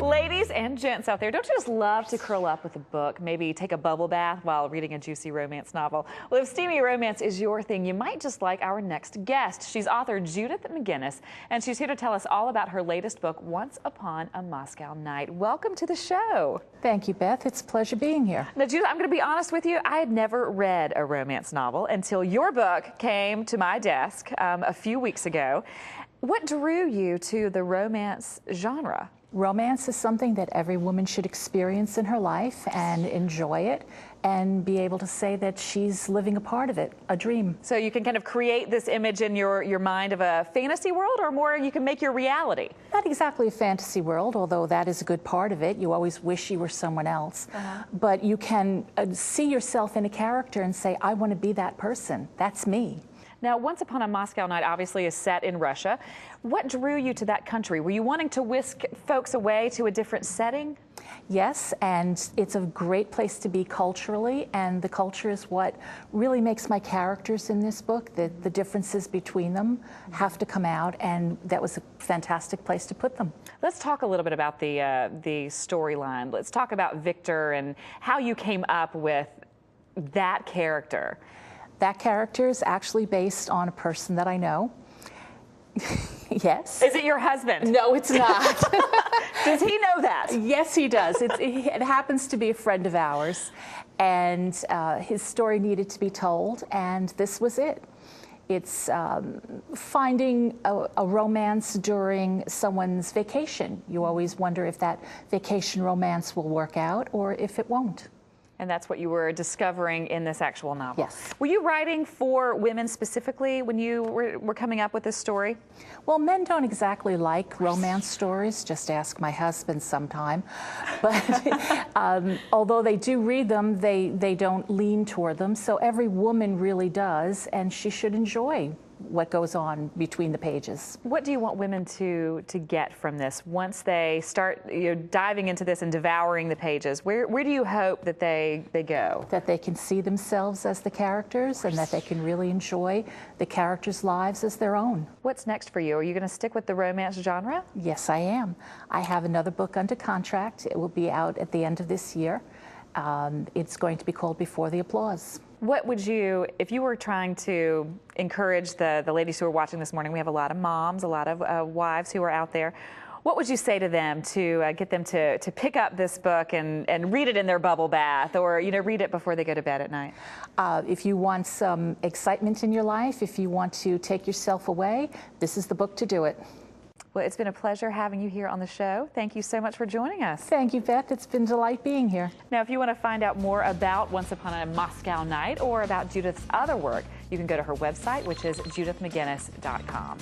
Ladies and gents out there, don't you just love to curl up with a book, maybe take a bubble bath while reading a juicy romance novel? Well, if steamy romance is your thing, you might just like our next guest. She's author Judith McGuinness, and she's here to tell us all about her latest book, Once Upon a Moscow Night. Welcome to the show. Thank you, Beth. It's a pleasure being here. Now, Judith, I'm going to be honest with you. I had never read a romance novel until your book came to my desk a few weeks ago. What drew you to the romance genre? Romance is something that every woman should experience in her life and enjoy it and be able to say that she's living a part of it, a dream. So you can kind of create this image in your mind of a fantasy world, or more you can make your reality? Not exactly a fantasy world, although that is a good part of it. You always wish you were someone else. But you can see yourself in a character and say, I want to be that person. That's me. Now, Once Upon a Moscow Night obviously is set in Russia. What drew you to that country? Were you wanting to whisk folks away to a different setting? Yes, and it's a great place to be culturally, and the culture is what really makes my characters in this book. The differences between them have to come out, and that was a fantastic place to put them. Let's talk a little bit about the storyline. Let's talk about Victor and how you came up with that character. That character is actually based on a person that I know. Yes. Is it your husband? No, it's not. Does he know that? Yes, he does. It happens to be a friend of ours, and his story needed to be told, and this was it. It's finding a romance during someone's vacation. You always wonder if that vacation romance will work out or if it won't. And that's what you were discovering in this actual novel. Yes. Were you writing for women specifically when you were coming up with this story? Well, men don't exactly like romance stories. Just ask my husband sometime. But although they do read them, they don't lean toward them. So every woman really does, and she should enjoy what goes on between the pages. What do you want women to get from this once they start diving into this and devouring the pages? Where do you hope that they go? That they can see themselves as the characters and that they can really enjoy the characters' lives as their own. What's next for you? Are you going to stick with the romance genre? Yes, I am. I have another book under contract. It will be out at the end of this year. It's going to be called Before the Applause. What would you, if you were trying to encourage the ladies who are watching this morning, we have a lot of moms, a lot of wives who are out there, what would you say to them to get them to pick up this book and read it in their bubble bath, or read it before they go to bed at night? If you want some excitement in your life, if you want to take yourself away, this is the book to do it. Well, it's been a pleasure having you here on the show. Thank you so much for joining us. Thank you, Beth. It's been a delight being here. Now, if you want to find out more about Once Upon a Moscow Night or about Judith's other work, you can go to her website, which is judithmcguinness.com.